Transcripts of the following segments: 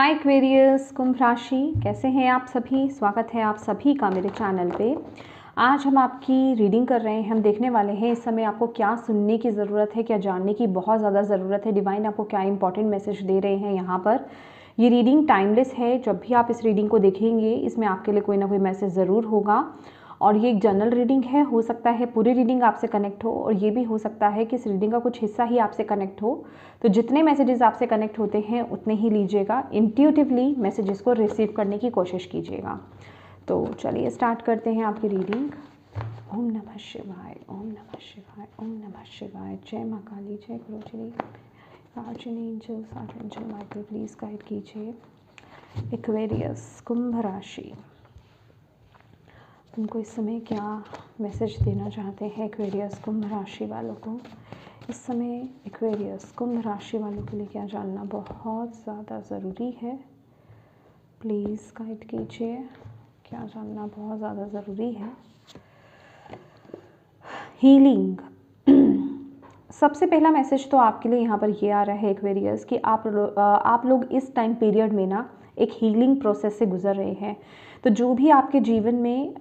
हाय Aquarius कुंभ राशि, कैसे हैं आप सभी। स्वागत है आप सभी का मेरे चैनल पे। आज हम आपकी रीडिंग कर रहे हैं। हम देखने वाले हैं इस समय आपको क्या सुनने की ज़रूरत है, क्या जानने की बहुत ज़्यादा ज़रूरत है। डिवाइन आपको क्या इंपॉर्टेंट मैसेज दे रहे हैं यहाँ पर। ये रीडिंग टाइमलेस है। जब भी आप इस रीडिंग को देखेंगे इसमें आपके लिए कोई ना कोई मैसेज ज़रूर होगा। और ये एक जनरल रीडिंग है। हो सकता है पूरी रीडिंग आपसे कनेक्ट हो, और ये भी हो सकता है कि इस रीडिंग का कुछ हिस्सा ही आपसे कनेक्ट हो। तो जितने मैसेजेस आपसे कनेक्ट होते हैं उतने ही लीजिएगा। इंट्यूटिवली मैसेजेस को रिसीव करने की कोशिश कीजिएगा। तो चलिए स्टार्ट करते हैं आपकी रीडिंग। ओम नमः शिवाय, ओम नमः शिवाय, ओम नमः शिवाय। जय माँ काली, जय गुरुजी, आर्चएंजल्स, आर्चएंजल माइकल प्लीज़ गाइड कीजिए एक्वेरियस कुंभ राशि। उनको इस समय क्या मैसेज देना चाहते हैं एक्वेरियस कुंभ राशि वालों को। इस समय एक्वेरियस कुंभ राशि वालों के लिए क्या जानना बहुत ज़्यादा ज़रूरी है, प्लीज़ गाइड कीजिए। क्या जानना बहुत ज़्यादा ज़रूरी है। हीलिंग। सबसे पहला मैसेज तो आपके लिए यहाँ पर ये आ रहा है एक्वेरियस कि आप लोग इस टाइम पीरियड में ना एक हीलिंग प्रोसेस से गुजर रहे हैं। तो जो भी आपके जीवन में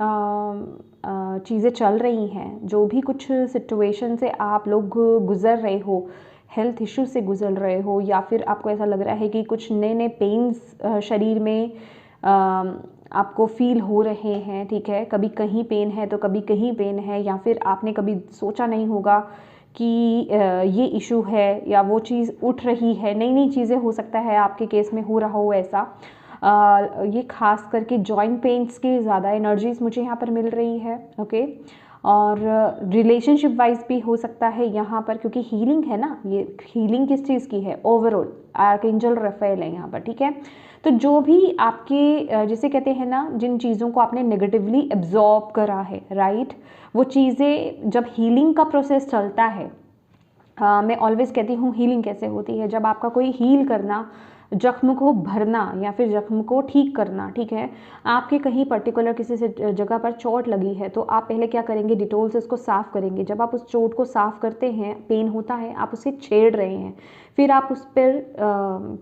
चीज़ें चल रही हैं, जो भी कुछ सिचुएशन से आप लोग गुजर रहे हो, हेल्थ इश्यू से गुजर रहे हो, या फिर आपको ऐसा लग रहा है कि कुछ नए नए पेन्स शरीर में आपको फील हो रहे हैं, ठीक है। कभी कहीं पेन है तो कभी कहीं पेन है, या फिर आपने कभी सोचा नहीं होगा कि ये इशू है या वो चीज़ उठ रही है। नई नई चीज़ें हो सकता है आपके केस में हो रहा हो ऐसा। ये खास करके जॉइंट पेन्स की ज़्यादा एनर्जीज मुझे यहाँ पर मिल रही है, ओके। और रिलेशनशिप वाइज भी हो सकता है यहाँ पर, क्योंकि हीलिंग है ना। ये हीलिंग किस चीज़ की है, ओवरऑल आर्कएंजल रफेल है यहाँ पर, ठीक है। तो जो भी आपके जिसे कहते हैं ना, जिन चीज़ों को आपने नेगेटिवली एब्जॉर्ब करा है, राइट, वो चीज़ें जब हीलिंग का प्रोसेस चलता है, मैं ऑलवेज कहती हूँ हीलिंग कैसे होती है, जब आपका कोई हील करना, जख्म को भरना या फिर जख्म को ठीक करना, ठीक है। आपके कहीं पर्टिकुलर किसी से जगह पर चोट लगी है तो आप पहले क्या करेंगे, डिटोल से उसको साफ़ करेंगे। जब आप उस चोट को साफ़ करते हैं, पेन होता है, आप उसे छेड़ रहे हैं, फिर आप उस पर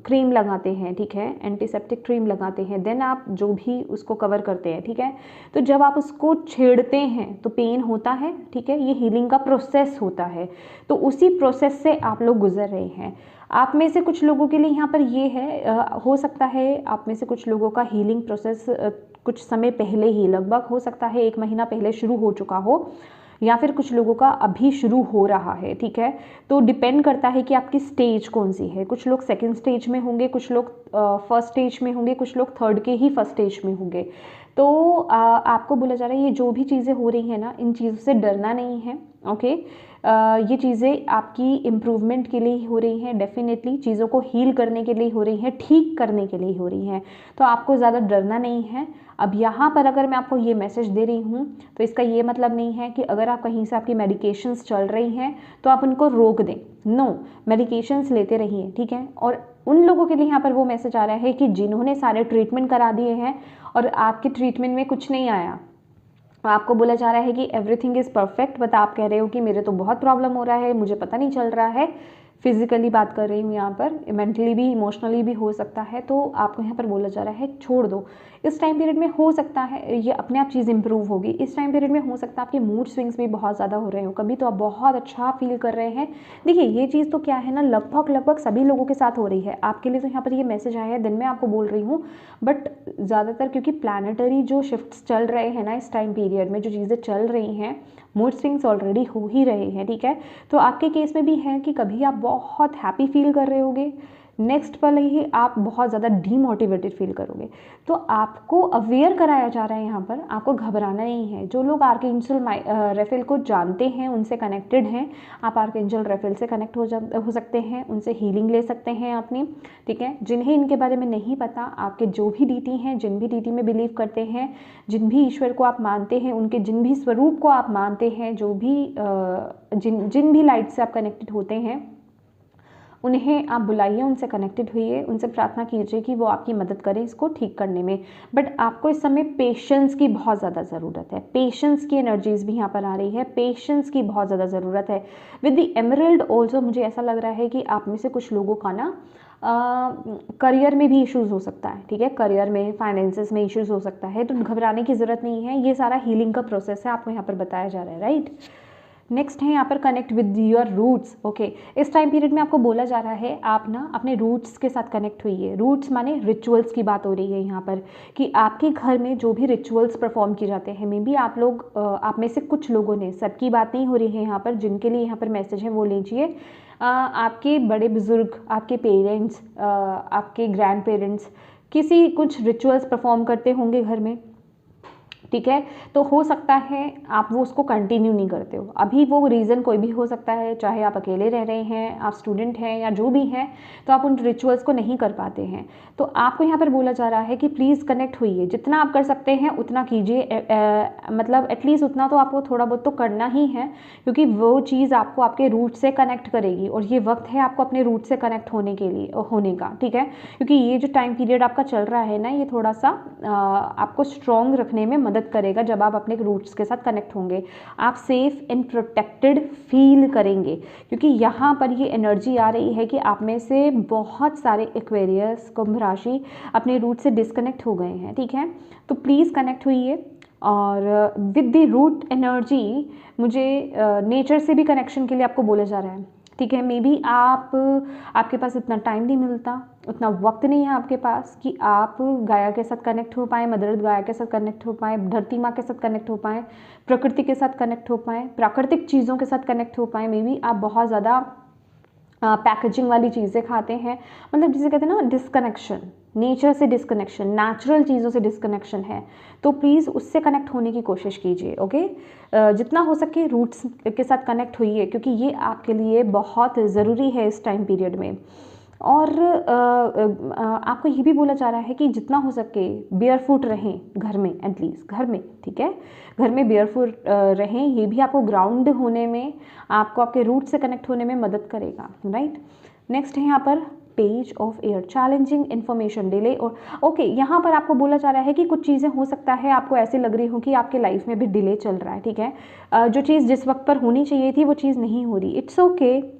क्रीम लगाते हैं, ठीक है, एंटीसेप्टिक क्रीम लगाते हैं, देन आप जो भी उसको कवर करते हैं, ठीक है। तो जब आप उसको छेड़ते हैं तो पेन होता है, ठीक है। ये हीलिंग का प्रोसेस होता है। तो उसी प्रोसेस से आप लोग गुजर रहे हैं। आप में से कुछ लोगों के लिए यहाँ पर ये है, हो सकता है आप में से कुछ लोगों का हीलिंग प्रोसेस कुछ समय पहले ही, लगभग हो सकता है 1 महीना पहले शुरू हो चुका हो, या फिर कुछ लोगों का अभी शुरू हो रहा है, ठीक है। तो डिपेंड करता है कि आपकी स्टेज कौन सी है। कुछ लोग सेकंड स्टेज में होंगे, कुछ लोग फर्स्ट स्टेज में होंगे, कुछ लोग थर्ड के ही फर्स्ट स्टेज में होंगे। तो आपको बोला जा रहा है ये जो भी चीज़ें हो रही हैं ना, इन चीज़ों से डरना नहीं है, ओके। ये चीज़ें आपकी इम्प्रूवमेंट के लिए ही हो रही हैं, डेफिनेटली चीज़ों को हील करने के लिए हो रही हैं, ठीक करने के लिए हो रही हैं। तो आपको ज़्यादा डरना नहीं है। अब यहाँ पर अगर मैं आपको ये मैसेज दे रही हूँ तो इसका ये मतलब नहीं है कि अगर आप कहीं से आपकी मेडिकेशंस चल रही हैं तो आप उनको रोक दें। नो, मेडिकेशंस लेते रहिए, ठीक है। और उन लोगों के लिए यहाँ पर वो मैसेज आ रहा है कि जिन्होंने सारे ट्रीटमेंट करा दिए हैं और आपके ट्रीटमेंट में कुछ नहीं आया, आपको बोला जा रहा है कि एवरीथिंग इज़ परफेक्ट, बट आप कह रहे हो कि मेरे तो बहुत प्रॉब्लम हो रहा है, मुझे पता नहीं चल रहा है। फिजिकली बात कर रही हूँ यहाँ पर, मेंटली भी, इमोशनली भी हो सकता है। तो आपको यहाँ पर बोला जा रहा है छोड़ दो। इस टाइम पीरियड में हो सकता है ये अपने आप चीज़ इंप्रूव होगी। इस टाइम पीरियड में हो सकता है आपके मूड स्विंग्स भी बहुत ज़्यादा हो रहे हो। कभी तो आप बहुत अच्छा फील कर रहे हैं। देखिए ये चीज़ तो क्या है ना, लगभग सभी लोगों के साथ हो रही है। आपके लिए तो यहाँ पर ये मैसेज आया है, दिन में आपको बोल रही हूँ, बट ज़्यादातर क्योंकि प्लानिटरी जो शिफ्ट्स चल रहे हैं ना, इस टाइम पीरियड में जो चीज़ें चल रही हैं, मूड स्विंग्स ऑलरेडी हो ही रहे हैं, ठीक है। तो आपके केस में भी है कि कभी आप बहुत हैप्पी फील कर रहे होगे, नेक्स्ट पल ही आप बहुत ज़्यादा डीमोटिवेटेड फील करोगे। तो आपको अवेयर कराया जा रहा है यहाँ पर, आपको घबराना नहीं है। जो लोग आर्कएंजल रफेल को जानते हैं, उनसे कनेक्टेड हैं, आप आर्कएंजल रफेल से कनेक्ट हो सकते हैं, उनसे हीलिंग ले सकते हैं अपनी, ठीक है। जिन्हें इनके बारे में नहीं पता, आपके जो भी डीटी हैं, जिन भी डीटी में बिलीव करते हैं, जिन भी ईश्वर को आप मानते हैं, उनके जिन भी स्वरूप को आप मानते हैं, जो भी जिन भी लाइट से आप कनेक्टेड होते हैं, उन्हें आप बुलाइए, उनसे कनेक्टेड हुइए, उनसे प्रार्थना कीजिए कि वो आपकी मदद करें इसको ठीक करने में। बट आपको इस समय पेशेंस की बहुत ज़्यादा ज़रूरत है। पेशेंस की एनर्जीज भी यहाँ पर आ रही है, पेशेंस की बहुत ज़्यादा ज़रूरत है। विद द एमरल्ड ऑल्सो मुझे ऐसा लग रहा है कि आप में से कुछ लोगों का ना करियर में भी इश्यूज़ हो सकता है, ठीक है, करियर में, फाइनेंसेस में इश्यूज़ हो सकता है, तो घबराने की ज़रूरत नहीं है, ये सारा हीलिंग का प्रोसेस है, आपको यहाँ पर बताया जा रहा है, राइट। नेक्स्ट है यहाँ पर connect with your roots. Okay, इस टाइम पीरियड में आपको बोला जा रहा है आप ना अपने रूट्स के साथ कनेक्ट हुई है। रूट्स माने रिचुअल्स की बात हो रही है यहाँ पर, कि आपके घर में जो भी रिचुअल्स परफॉर्म किए जाते हैं, मे बी आप लोग, आप में से कुछ लोगों ने, सबकी बात नहीं हो रही है यहाँ पर, जिनके लिए यहाँ पर मैसेज है वो लीजिए, आपके बड़े बुजुर्ग, आपके पेरेंट्स, आपके ग्रैंड पेरेंट्स किसी कुछ रिचुअल्स परफॉर्म करते होंगे घर में, ठीक है। तो हो सकता है आप वो उसको कंटिन्यू नहीं करते हो अभी, वो रीज़न कोई भी हो सकता है, चाहे आप अकेले रह रहे हैं, आप स्टूडेंट हैं या जो भी हैं, तो आप उन रिचुअल्स को नहीं कर पाते हैं। तो आपको यहाँ पर बोला जा रहा है कि प्लीज़ कनेक्ट होइए, जितना आप कर सकते हैं उतना कीजिए, मतलब एटलीस्ट उतना तो आपको थोड़ा बहुत तो करना ही है, क्योंकि वो चीज़ आपको आपके रूट से कनेक्ट करेगी, और ये वक्त है आपको अपने रूट से कनेक्ट होने के लिए, होने का, ठीक है। क्योंकि ये जो टाइम पीरियड आपका चल रहा है ना, ये थोड़ा सा आपको स्ट्रॉन्ग रखने में मदद करेगा। जब आप अपने रूट्स के साथ कनेक्ट होंगे, आप सेफ एंड प्रोटेक्टेड फील करेंगे, क्योंकि यहाँ पर ये एनर्जी आ रही है कि आप में से बहुत सारे एक्वेरियस, कुंभ राशि अपने रूट से डिस्कनेक्ट हो गए हैं, ठीक है। तो प्लीज़ कनेक्ट हुइए, और विद द रूट एनर्जी मुझे नेचर से भी कनेक्शन के लिए आपको बोला जा रहा है, ठीक है। मे बी आपके पास इतना टाइम नहीं मिलता, उतना वक्त नहीं है आपके पास कि आप गाया के साथ कनेक्ट हो पाएँ, मदर अर्थ गाया के साथ कनेक्ट हो पाएँ, धरती माँ के साथ कनेक्ट हो पाएँ, प्रकृति के साथ कनेक्ट हो पाएँ, प्राकृतिक चीज़ों के साथ कनेक्ट हो पाएँ। मे बी आप बहुत ज़्यादा पैकेजिंग वाली चीज़ें खाते हैं, मतलब जिसे कहते हैं ना डिस्कनेक्शन, नेचर से डिस्कनेक्शन, नेचुरल चीज़ों से डिस्कनेक्शन है, तो प्लीज़ उससे कनेक्ट होने की कोशिश कीजिए, ओके। जितना हो सके रूट्स के साथ कनेक्ट होइए, क्योंकि ये आपके लिए बहुत ज़रूरी है इस टाइम पीरियड में। और आपको ये भी बोला जा रहा है कि जितना हो सके बेयरफुट रहें घर में, एटलीस्ट घर में, ठीक है, घर में बेयरफुट रहें, ये भी आपको ग्राउंड होने में, आपको आपके रूट से कनेक्ट होने में मदद करेगा, राइट। नेक्स्ट है यहाँ पर page of air, challenging information delay, और ओके यहाँ पर आपको बोला जा रहा है कि कुछ चीज़ें हो सकता है आपको ऐसे लग रही हो कि आपके लाइफ में भी डिले चल रहा है, ठीक है। जो चीज़ जिस वक्त पर होनी चाहिए थी वो चीज़ नहीं हो रही, इट्स ओके।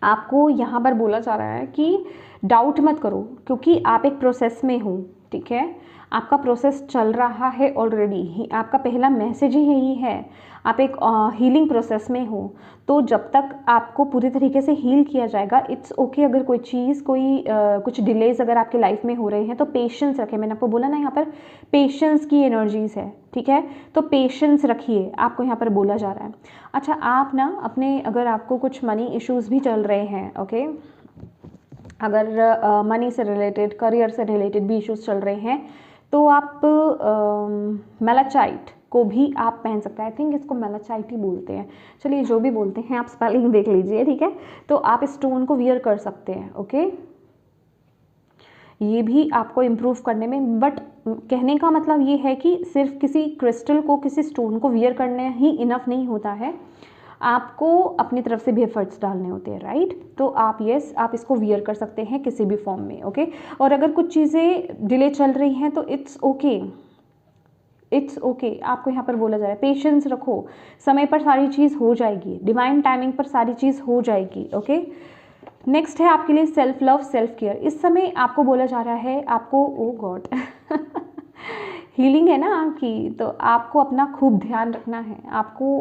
आपको यहाँ पर बोला जा रहा है कि डाउट मत करो, क्योंकि आप एक प्रोसेस में हो, ठीक है, आपका प्रोसेस चल रहा है ऑलरेडी, आपका पहला मैसेज ही यही है, आप एक हीलिंग प्रोसेस में हो। तो जब तक आपको पूरी तरीके से हील किया जाएगा, इट्स ओके अगर कोई चीज़, कुछ डिलेज अगर आपके लाइफ में हो रहे हैं, तो पेशेंस रखें। मैंने आपको बोला ना यहाँ पर पेशेंस की एनर्जीज है, ठीक है, तो पेशेंस रखिए, आपको यहाँ पर बोला जा रहा है। अच्छा, आप ना अपने, अगर आपको कुछ मनी इश्यूज़ भी चल रहे हैं, ओके, अगर मनी से रिलेटेड, करियर से रिलेटेड भी इश्यूज़ चल रहे हैं, तो आप मेलाचाइट को भी आप पहन सकते हैं। आई थिंक इसको मेलाचाइट ही बोलते हैं, चलिए जो भी बोलते हैं आप स्पेलिंग देख लीजिए, ठीक है। तो आप इस स्टोन को वियर कर सकते हैं, ओके, ये भी आपको इम्प्रूव करने में, बट कहने का मतलब ये है कि सिर्फ किसी क्रिस्टल को, किसी स्टोन को वियर करने ही इनफ नहीं होता है, आपको अपनी तरफ से भी एफर्ट्स डालने होते हैं, राइट। तो आप आप इसको वियर कर सकते हैं किसी भी फॉर्म में, ओके। और अगर कुछ चीज़ें डिले चल रही हैं तो इट्स ओके, इट्स ओके। आपको यहाँ पर बोला जा रहा है पेशेंस रखो, समय पर सारी चीज़ हो जाएगी, डिवाइन टाइमिंग पर सारी चीज़ हो जाएगी, ओके। नेक्स्ट है आपके लिए सेल्फ लव, सेल्फ केयर। इस समय आपको बोला जा रहा है, आपको, ओ गॉड हीलिंग है ना आपकी, तो आपको अपना खूब ध्यान रखना है, आपको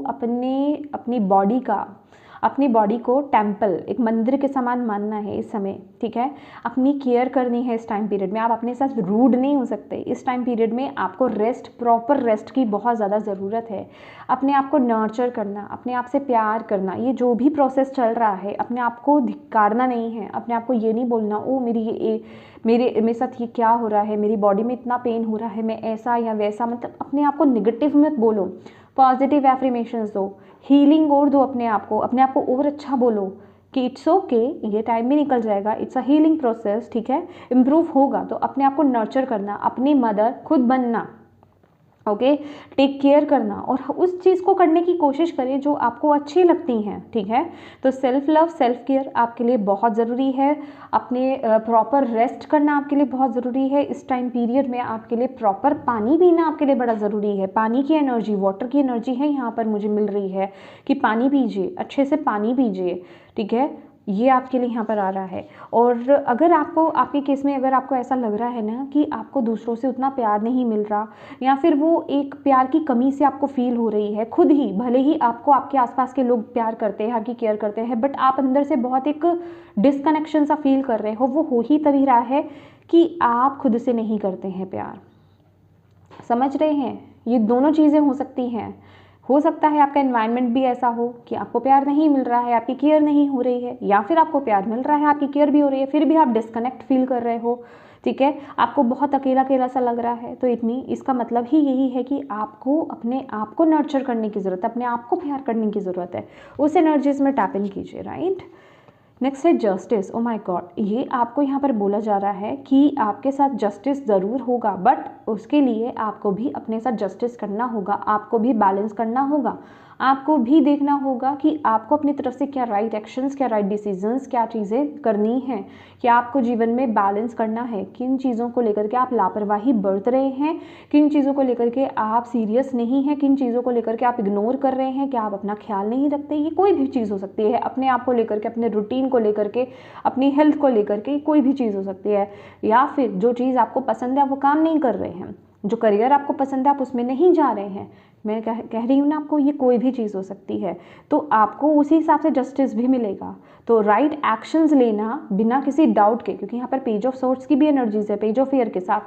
अपनी बॉडी को टेम्पल, एक मंदिर के समान मानना है इस समय, ठीक है। अपनी केयर करनी है इस टाइम पीरियड में, आप अपने साथ रूड नहीं हो सकते इस टाइम पीरियड में, आपको रेस्ट, प्रॉपर रेस्ट की बहुत ज़्यादा ज़रूरत है। अपने आप को नर्चर करना, अपने आप से प्यार करना, ये जो भी प्रोसेस चल रहा है, अपने आप को धिक्कारना नहीं है, अपने आप को ये नहीं बोलना, ओ मेरे साथ ये क्या हो रहा है, मेरी बॉडी में इतना पेन हो रहा है, मैं ऐसा या वैसा, मतलब अपने आप को निगेटिव मत बोलो, पॉजिटिव एफर्मेशंस दो, हीलिंग और दो अपने आप को और अच्छा बोलो कि इट्स ओके, ये टाइम भी निकल जाएगा, इट्स अ हीलिंग प्रोसेस, ठीक है, इम्प्रूव होगा। तो अपने आप को नर्चर करना, अपनी मदर खुद बनना, ओके, टेक केयर करना, और उस चीज़ को करने की कोशिश करें जो आपको अच्छी लगती हैं, ठीक है। तो सेल्फ लव, सेल्फ केयर आपके लिए बहुत ज़रूरी है, अपने प्रॉपर रेस्ट करना आपके लिए बहुत ज़रूरी है इस टाइम पीरियड में, आपके लिए प्रॉपर पानी पीना आपके लिए बड़ा ज़रूरी है। पानी की एनर्जी, वाटर की एनर्जी है यहाँ पर मुझे मिल रही है कि पानी पीजिए, अच्छे से पानी पीजिए, ठीक है। ये आपके लिए यहाँ पर आ रहा है। और अगर आपको, आपके केस में अगर आपको ऐसा लग रहा है ना कि आपको दूसरों से उतना प्यार नहीं मिल रहा, या फिर वो एक प्यार की कमी से आपको फील हो रही है खुद ही, भले ही आपको आपके आसपास के लोग प्यार करते हैं, आपकी केयर करते हैं, बट आप अंदर से बहुत एक डिस्कनेक्शन सा फील कर रहे हो ही तभी रहा है कि आप खुद से नहीं करते हैं प्यार। समझ रहे हैं? ये दोनों चीज़ें हो सकती हैं। हो सकता है आपका एनवायरनमेंट भी ऐसा हो कि आपको प्यार नहीं मिल रहा है, आपकी केयर नहीं हो रही है, या फिर आपको प्यार मिल रहा है, आपकी केयर भी हो रही है, फिर भी आप डिस्कनेक्ट फील कर रहे हो, ठीक है, आपको बहुत अकेला अकेला सा लग रहा है। तो इसका मतलब ही यही है कि आपको अपने आप को नर्चर करने की ज़रूरत है, अपने आप को प्यार करने की ज़रूरत है। उस एनर्जीज में टैप इन कीजिए, राइट। नेक्स्ट है जस्टिस। ओ माय गॉड, ये आपको यहाँ पर बोला जा रहा है कि आपके साथ जस्टिस ज़रूर होगा, बट उसके लिए आपको भी अपने साथ जस्टिस करना होगा, आपको भी बैलेंस करना होगा, आपको भी देखना होगा कि आपको अपनी तरफ से क्या राइट एक्शंस, क्या राइट डिसीजंस, क्या चीज़ें करनी हैं, क्या आपको जीवन में बैलेंस करना है, किन चीज़ों को लेकर के आप लापरवाही बरत रहे हैं, किन चीज़ों को लेकर के आप सीरियस नहीं हैं, किन चीज़ों को लेकर के आप इग्नोर कर रहे हैं, क्या आप अपना ख्याल नहीं रखते। ये कोई भी चीज़ हो सकती है, अपने आप को लेकर के, अपने रूटीन को लेकर के, अपनी हेल्थ को लेकर के, कोई भी चीज़ हो सकती है। या फिर जो चीज़ आपको पसंद है आप वो काम नहीं कर रहे हैं, जो करियर आपको पसंद है आप उसमें नहीं जा रहे हैं। मैं कह रही हूँ ना आपको, ये कोई भी चीज़ हो सकती है, तो आपको उसी हिसाब से जस्टिस भी मिलेगा। तो राइट एक्शंस लेना बिना किसी डाउट के, क्योंकि यहाँ पर पेज ऑफ सोर्ड्स की भी एनर्जीज है पेज ऑफ ईयर के साथ।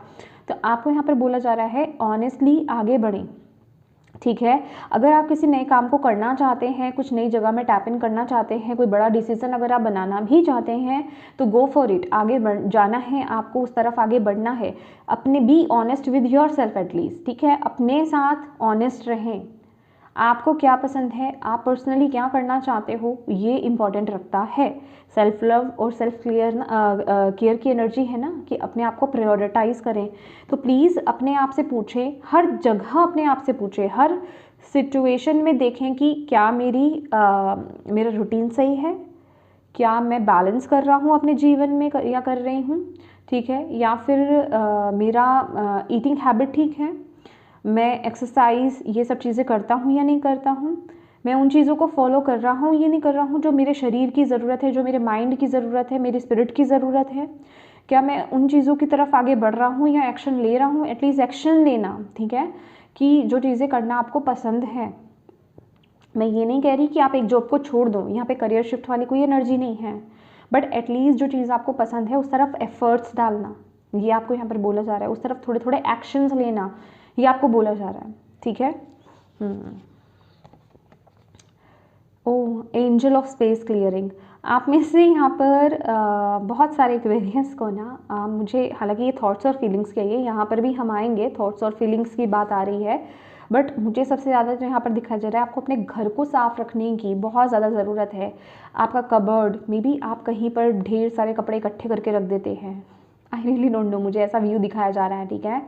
तो आपको यहाँ पर बोला जा रहा है ऑनेस्टली आगे बढ़ें, ठीक है। अगर आप किसी नए काम को करना चाहते हैं, कुछ नई जगह में टैप इन करना चाहते हैं, कोई बड़ा डिसीजन अगर आप बनाना भी चाहते हैं, तो गो फॉर इट, आगे जाना है आपको, उस तरफ आगे बढ़ना है। अपने be honest with your self at least, ठीक है, अपने साथ ऑनेस्ट रहें। आपको क्या पसंद है, आप पर्सनली क्या करना चाहते हो, ये इम्पॉर्टेंट रखता है। सेल्फ लव और सेल्फ केयर की एनर्जी है ना, कि अपने आप को प्रायोरिटाइज करें। तो प्लीज़ अपने आप से पूछें, हर जगह अपने आप से पूछें, हर सिचुएशन में देखें कि क्या मेरा रूटीन सही है, क्या मैं बैलेंस कर रहा हूँ अपने जीवन में या कर रही हूँ, ठीक है, या फिर मेरा ईटिंग हैबिट ठीक है, मैं एक्सरसाइज ये सब चीज़ें करता हूँ या नहीं करता हूँ, मैं उन चीज़ों को फॉलो कर रहा हूँ ये नहीं कर रहा हूँ जो मेरे शरीर की ज़रूरत है, जो मेरे माइंड की ज़रूरत है, मेरी स्पिरिट की ज़रूरत है। क्या मैं उन चीज़ों की तरफ आगे बढ़ रहा हूँ या एक्शन ले रहा हूँ। एटलीस्ट एक्शन लेना, ठीक है, कि जो चीज़ें करना आपको पसंद है। मैं ये नहीं कह रही कि आप एक जॉब को छोड़ दो, यहाँ पे करियर शिफ्ट वाली कोई एनर्जी नहीं है, बट एटलीस्ट जो चीज़ आपको पसंद है उस तरफ एफर्ट्स डालना, ये आपको यहाँ पर बोला जा रहा है। उस तरफ थोड़े थोड़े एक्शंस लेना, ये आपको बोला जा रहा है, ठीक है। ओह, एंजल ऑफ स्पेस क्लियरिंग। आप में से यहाँ पर बहुत सारे एक्वेरियंस को ना मुझे, हालांकि ये थॉट्स और फीलिंग्स के ये यहाँ पर भी हम आएंगे, थॉट्स और फीलिंग्स की बात आ रही है, बट मुझे सबसे ज़्यादा जो यहाँ पर दिखाया जा रहा है, आपको अपने घर को साफ़ रखने की बहुत ज़्यादा ज़रूरत है। आपका कबर्ड में भी आप कहीं पर ढेर सारे कपड़े इकट्ठे करके रख देते हैं। आई रियली डोंट नो, मुझे ऐसा व्यू दिखाया जा रहा है, ठीक है।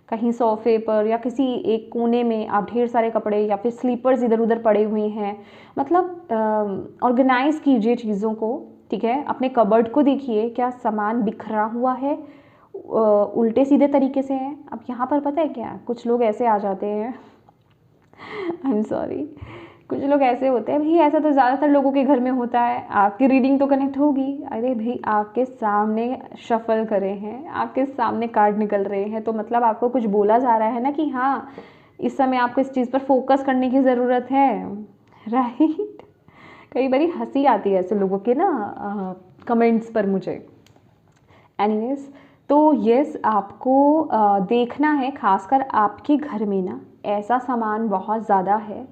कहीं सोफे पर या किसी एक कोने में आप ढेर सारे कपड़े या फिर स्लीपर्स इधर उधर पड़े हुए हैं। मतलब ऑर्गेनाइज कीजिए चीज़ों को, ठीक है। अपने कबर्ड को देखिए, क्या सामान बिखरा हुआ है, उल्टे सीधे तरीके से है। अब यहाँ पर पता है क्या, कुछ लोग ऐसे आ जाते हैं आई एम सॉरी, कुछ लोग ऐसे होते हैं, भाई ऐसा तो ज़्यादातर लोगों के घर में होता है। आपकी रीडिंग तो कनेक्ट होगी, अरे भाई आपके सामने शफल करे हैं, आपके सामने कार्ड निकल रहे हैं, तो मतलब आपको कुछ बोला जा रहा है ना कि हाँ इस समय आपको इस चीज़ पर फोकस करने की ज़रूरत है, राइट। कई बारी हंसी आती है ऐसे लोगों के ना कमेंट्स पर मुझे। एनीवेज, तो यस, आपको देखना है, खासकर आपके घर में ना ऐसा सामान बहुत ज़्यादा है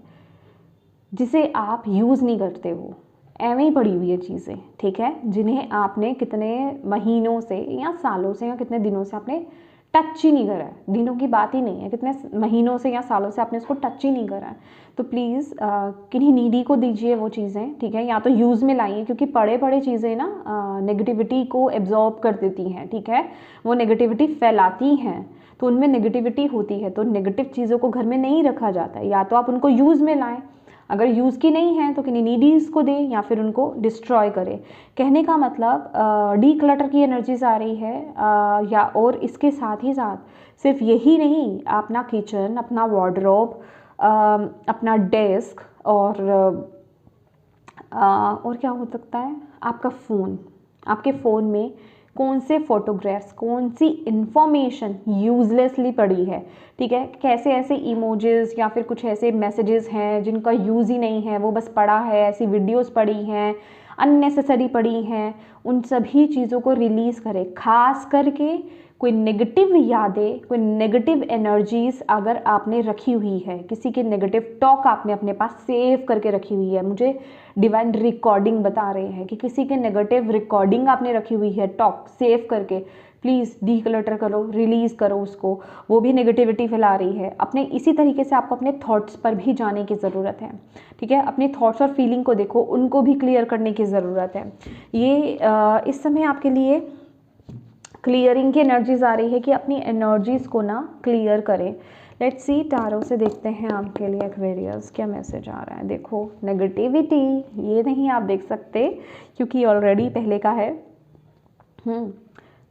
जिसे आप यूज़ नहीं करते हो, एवं ही पड़ी हुई है चीज़ें, ठीक है, जिन्हें आपने कितने महीनों से या सालों से या कितने दिनों से आपने टच ही नहीं करा है। दिनों की बात ही नहीं है, कितने महीनों से या सालों से आपने उसको टच ही नहीं करा है। तो प्लीज़ किन्हीं नीडी को दीजिए वो चीज़ें, ठीक है, या तो यूज़ में लाइए, क्योंकि पड़े पड़े चीज़ें ना नेगेटिविटी को एब्जॉर्ब कर देती हैं, ठीक है, वो नेगेटिविटी फैलाती हैं, तो उनमें नेगेटिविटी होती है। तो नेगेटिव चीज़ों को घर में नहीं रखा जाता है, या तो आप उनको यूज़ में लाएँ, अगर यूज़ की नहीं है तो किन्हीं नीडीज़ को दें या फिर उनको डिस्ट्रॉय करें। कहने का मतलब डी क्लटर की एनर्जीज आ रही है, या और इसके साथ ही साथ सिर्फ यही नहीं, अपना किचन, अपना वार्डरोब, अपना डेस्क और और क्या हो सकता है, आपका फ़ोन, आपके फ़ोन में कौन से फ़ोटोग्राफ्स, कौन सी इन्फॉर्मेशन यूज़लेसली पड़ी है, ठीक है, कैसे ऐसे इमोजेस या फिर कुछ ऐसे मैसेजेस हैं जिनका यूज़ ही नहीं है, वो बस पड़ा है, ऐसी वीडियोस पड़ी हैं, अननेसेसरी पड़ी हैं, उन सभी चीज़ों को रिलीज़ करें। खास करके कोई नेगेटिव यादें, कोई नेगेटिव एनर्जीज अगर आपने रखी हुई है, किसी के नेगेटिव टॉक आपने अपने पास सेव करके रखी हुई है, मुझे डिवाइन रिकॉर्डिंग बता रहे हैं कि किसी के नेगेटिव रिकॉर्डिंग आपने रखी हुई है, टॉक सेव करके, प्लीज़ डीक्लटर करो, रिलीज़ करो उसको, वो भी नेगेटिविटी फैला रही है। अपने इसी तरीके से आपको अपने थॉट्स पर भी जाने की ज़रूरत है, ठीक है, अपने थॉट्स और फीलिंग को देखो, उनको भी क्लियर करने की ज़रूरत है। ये इस समय आपके लिए क्लियरिंग की एनर्जीज आ रही है कि अपनी एनर्जीज को ना क्लियर करें। लेट्स सी, टारो से देखते हैं आपके लिए एक्वेरियस क्या मैसेज आ रहा है। देखो, नेगेटिविटी ये नहीं आप देख सकते क्योंकि ऑलरेडी पहले का है,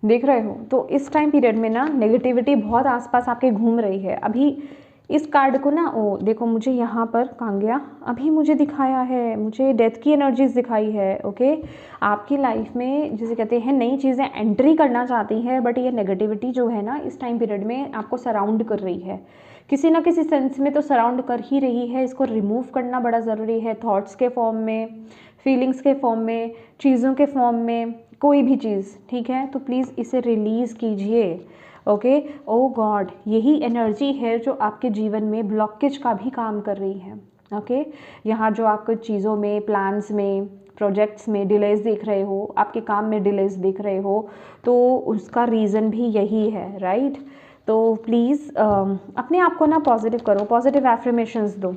देख रहे हो, तो इस टाइम पीरियड में ना नेगेटिविटी बहुत आसपास आपके घूम रही है। अभी इस कार्ड को ना, ओ देखो, मुझे यहाँ पर कहाँ गया, अभी मुझे दिखाया है, मुझे डेथ की एनर्जीज दिखाई है। ओके, आपकी लाइफ में जिसे कहते हैं नई चीज़ें एंट्री करना चाहती है, बट ये नेगेटिविटी जो है ना इस टाइम पीरियड में आपको सराउंड कर रही है, किसी ना किसी सेंस में तो सराउंड कर ही रही है। इसको रिमूव करना बड़ा ज़रूरी है, थॉट्स के फॉर्म में, फीलिंग्स के फॉर्म में, चीज़ों के फॉर्म में, कोई भी चीज़, ठीक है, तो प्लीज़ इसे रिलीज़ कीजिए। ओके, ओ गॉड, यही एनर्जी है जो आपके जीवन में ब्लॉकेज का भी काम कर रही है। ओके, यहाँ जो आपको चीज़ों में, प्लान्स में, प्रोजेक्ट्स में डिलेज देख रहे हो, आपके काम में डिलेज देख रहे हो, तो उसका रीज़न भी यही है, राइट। तो प्लीज़ अपने आप को ना पॉजिटिव करो, पॉजिटिव एफर्मेशंस दो।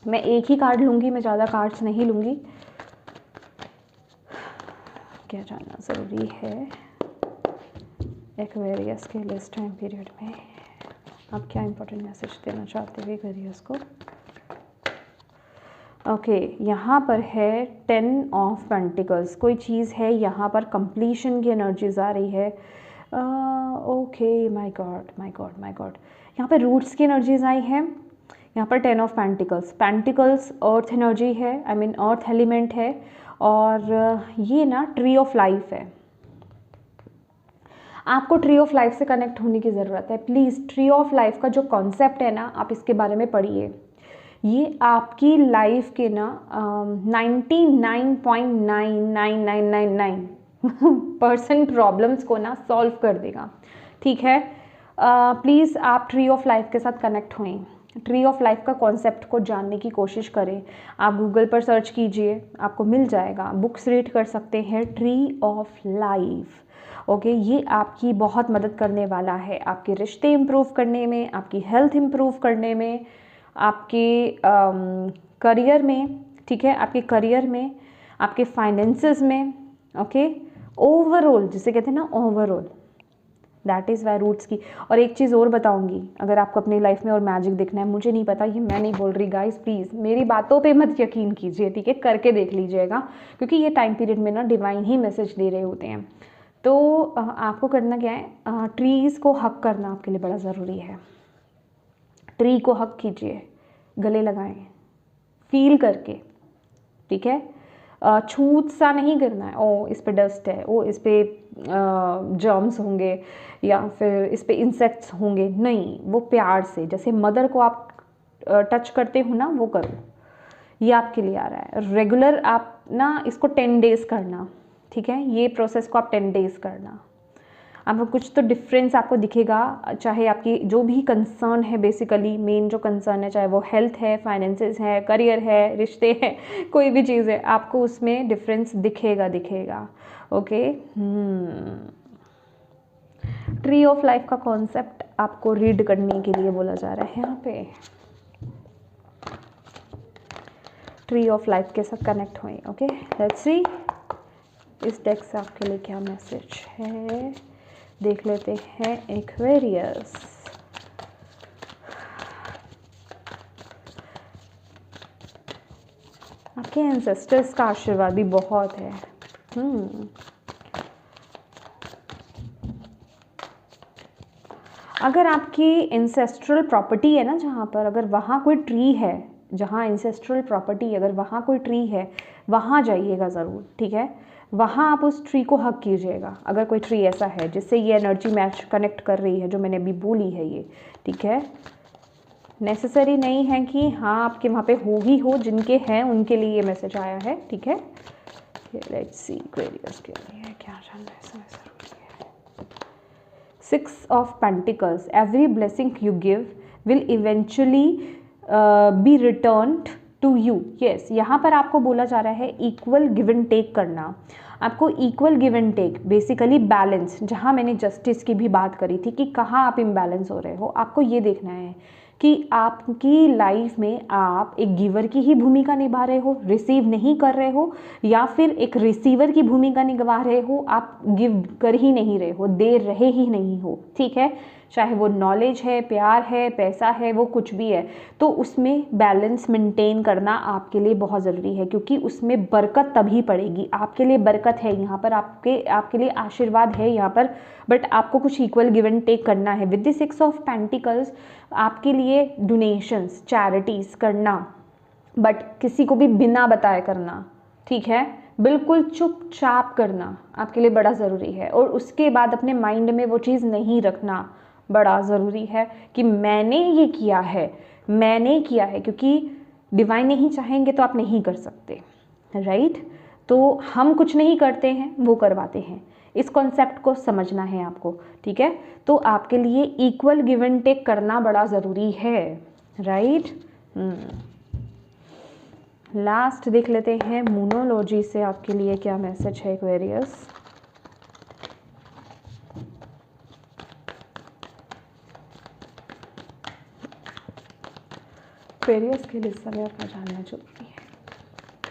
मैं एक ही कार्ड लूँगी, मैं ज़्यादा कार्ड्स नहीं लूँगी। क्या जानना ज़रूरी है एक्वेरियस के लिए इस टाइम पीरियड में, आप क्या इंपॉर्टेंट मैसेज देना चाहते हो एक्वेरियस को। ओके, यहाँ पर है 10 ऑफ पेंटिकल्स, कोई चीज़ है यहाँ पर कंप्लीशन की एनर्जीज आ रही है। Okay, my God my God my God, यहाँ पर रूट्स की एनर्जीज आई है। यहाँ पर 10 of pentacles, pentacles earth energy है, आई मीन अर्थ एलिमेंट है, और ये ना ट्री ऑफ लाइफ है। आपको ट्री ऑफ लाइफ से कनेक्ट होने की ज़रूरत है। प्लीज़ ट्री ऑफ लाइफ का जो कॉन्सेप्ट है ना, आप इसके बारे में पढ़िए। ये आपकी लाइफ के ना 99.99999% प्रॉब्लम्स को ना सॉल्व कर देगा, ठीक है। प्लीज़ आप ट्री ऑफ लाइफ के साथ कनेक्ट होएं, ट्री ऑफ लाइफ का कॉन्सेप्ट को जानने की कोशिश करें। आप गूगल पर सर्च कीजिए, आपको मिल जाएगा, बुक्स रीड कर सकते हैं, ट्री ऑफ लाइफ। ओके, ये आपकी बहुत मदद करने वाला है, आपके रिश्ते इम्प्रूव करने में, आपकी हेल्थ इम्प्रूव करने में, आपके करियर में, ठीक है, आपके करियर में, आपके फाइनेंसेस में। ओके, ओवरऑल जिसे कहते हैं ना, overall, that is why roots की। और एक चीज़ और बताऊंगी, अगर आपको अपनी लाइफ में और मैजिक देखना है, मुझे नहीं पता, ये मैं नहीं बोल रही गाइस, प्लीज़ मेरी बातों पे मत यकीन कीजिए, ठीक है, करके देख लीजिएगा, क्योंकि ये टाइम पीरियड में ना डिवाइन ही मैसेज दे रहे होते हैं। तो आपको करना क्या है, ट्रीज़ को हक करना आपके लिए बड़ा ज़रूरी है। ट्री को हक कीजिए, गले लगाएं, फील करके, ठीक है, छूत सा नहीं करना है, ओ इस पे डस्ट है, ओ इस पे जर्म्स होंगे, या फिर इस पे इंसेक्ट्स होंगे, नहीं, वो प्यार से, जैसे मदर को आप टच करते हो ना, वो करो। ये आपके लिए आ रहा है। रेगुलर आप ना इसको 10 डेज़ करना, ठीक है, ये प्रोसेस को आप 10 डेज़ करना, आपको कुछ तो डिफरेंस आपको दिखेगा। चाहे आपकी जो भी कंसर्न है, बेसिकली मेन जो कंसर्न है, चाहे वो हेल्थ है, फाइनेंसेस है, करियर है, रिश्ते हैं, कोई भी चीज़ है, आपको उसमें डिफरेंस दिखेगा। ओके, ट्री ऑफ लाइफ का कॉन्सेप्ट आपको रीड करने के लिए बोला जा रहा है यहाँ पे। ट्री ऑफ लाइफ के साथ कनेक्ट हुए। ओके, लेट्स सी इस डेक से आपके लिए क्या मैसेज है, देख लेते हैं एक्वेरियस। आपके एंसेस्टर्स का आशीर्वाद भी बहुत है। अगर आपकी एंसेस्ट्रल प्रॉपर्टी है ना, जहाँ पर अगर वहाँ कोई ट्री है, जहाँ एंसेस्ट्रल प्रॉपर्टी, अगर वहाँ कोई ट्री है वहाँ जाइएगा ज़रूर, ठीक है। वहाँ आप उस ट्री को हक कीजिएगा, अगर कोई ट्री ऐसा है जिससे ये एनर्जी मैच कनेक्ट कर रही है जो मैंने अभी बोली है ये, ठीक है। नेसेसरी नहीं है कि हाँ आपके वहाँ पे हो ही हो, जिनके हैं उनके लिए ये मैसेज आया है, ठीक है। लेट्स सी एक्वेरियस के लिए क्या जानना है इसमें ज़रूरी है। 6 of pentacles, every blessing you give will eventually be returned to you. Yes, यहाँ पर आपको बोला जा रहा है इक्वल गिव एंड टेक करना, आपको equal give and take, basically balance. जहाँ मैंने जस्टिस की भी बात करी थी कि कहाँ आप इम्बैलेंस हो रहे हो, आपको ये देखना है कि आपकी लाइफ में आप एक गिवर की ही भूमिका निभा रहे हो, रिसीव नहीं कर रहे हो, या फिर एक रिसीवर की भूमिका निभा रहे हो, आप गिव कर ही नहीं रहे हो, दे रहे ही नहीं हो, ठीक है। चाहे वो नॉलेज है, प्यार है, पैसा है, वो कुछ भी है, तो उसमें बैलेंस मेंटेन करना आपके लिए बहुत ज़रूरी है, क्योंकि उसमें बरकत तभी पड़ेगी। आपके लिए बरकत है यहाँ पर, आपके लिए आशीर्वाद है यहाँ पर, बट आपको कुछ इक्वल गिव एंड टेक करना है। विद द 6 ऑफ पेंटिकल्स आपके लिए डोनेशंस, चैरिटीज़ करना, बट किसी को भी बिना बताए करना, ठीक है, बिल्कुल चुपचाप करना आपके लिए बड़ा ज़रूरी है। और उसके बाद अपने माइंड में वो चीज़ नहीं रखना बड़ा ज़रूरी है कि मैंने ये किया है, मैंने किया है, क्योंकि डिवाइन नहीं चाहेंगे तो आप नहीं कर सकते, राइट। तो हम कुछ नहीं करते हैं, वो करवाते हैं। इस कॉन्सेप्ट को समझना है आपको, ठीक है। तो आपके लिए इक्वल गिव एंड टेक करना बड़ा ज़रूरी है, राइट। लास्ट देख लेते हैं मूनोलॉजी से आपके लिए क्या मैसेज है एक्वेरियस। एक्वेरियस के लिए समय अपना जानना जरूरी है,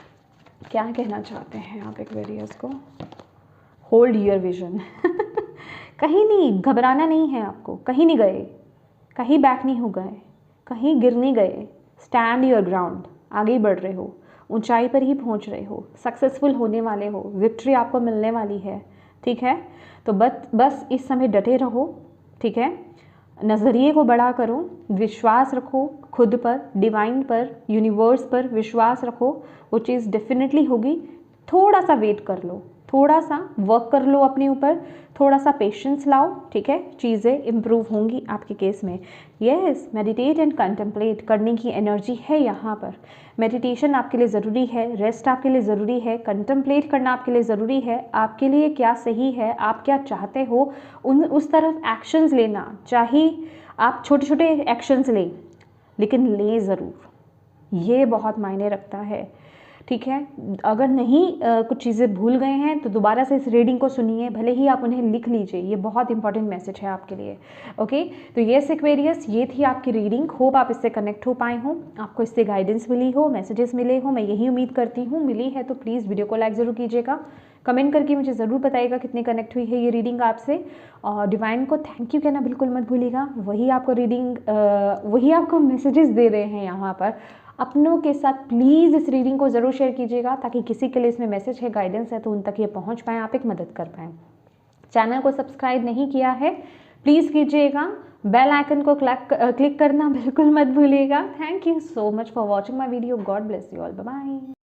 क्या कहना चाहते हैं आप एक्वेरियस को। होल्ड योर विजन कहीं नहीं घबराना नहीं है आपको, कहीं नहीं गए, कहीं बैक नहीं हो गए, कहीं गिर नहीं गए। स्टैंड योर ग्राउंड, आगे ही बढ़ रहे हो, ऊंचाई पर ही पहुंच रहे हो, सक्सेसफुल होने वाले हो, विक्ट्री आपको मिलने वाली है, ठीक है। तो बस इस समय डटे रहो, ठीक है। नज़रिए को बड़ा करो, विश्वास रखो खुद पर, डिवाइन पर, यूनिवर्स पर विश्वास रखो, वो चीज़ डेफिनेटली होगी। थोड़ा सा वेट कर लो, थोड़ा सा वर्क कर लो अपने ऊपर, थोड़ा सा पेशेंस लाओ, ठीक है, चीज़ें इम्प्रूव होंगी आपके केस में। यस, मेडिटेट एंड कंटेम्पलेट करने की एनर्जी है यहाँ पर। मेडिटेशन आपके लिए ज़रूरी है, रेस्ट आपके लिए ज़रूरी है, कंटेम्पलेट करना आपके लिए ज़रूरी है। आपके लिए क्या सही है, आप क्या चाहते हो, उस तरफ एक्शंस लेना। चाहे आप छोटे छोटे एक्शंस लें, लेकिन लें ज़रूर, ये बहुत मायने रखता है, ठीक है। अगर नहीं कुछ चीज़ें भूल गए हैं तो दोबारा से इस रीडिंग को सुनिए, भले ही आप उन्हें लिख लीजिए, ये बहुत इंपॉर्टेंट मैसेज है आपके लिए, ओके। तो येस एक्वेरियस, ये थी आपकी रीडिंग। होप आप इससे कनेक्ट हो पाए हों, आपको इससे गाइडेंस मिली हो, मैसेजेस मिले हो, मैं यही उम्मीद करती हूँ। मिली है तो प्लीज़ वीडियो को लाइक ज़रूर कीजिएगा, कमेंट करके मुझे ज़रूर बताइएगा कितनी कनेक्ट हुई है ये रीडिंग आपसे। और डिवाइन को थैंक यू कहना बिल्कुल मत भूलिएगा, वही आपको रीडिंग वही आपको मैसेजेस दे रहे हैं यहाँ पर। अपनों के साथ प्लीज़ इस रीडिंग को ज़रूर शेयर कीजिएगा, ताकि किसी के लिए इसमें मैसेज है, गाइडेंस है, तो उन तक ये पहुंच पाएँ, आप एक मदद कर पाएँ। चैनल को सब्सक्राइब नहीं किया है प्लीज़ कीजिएगा, बेल आइकन को क्लिक करना बिल्कुल मत भूलिएगा। Thank you so much for watching my video, God bless you all, bye bye.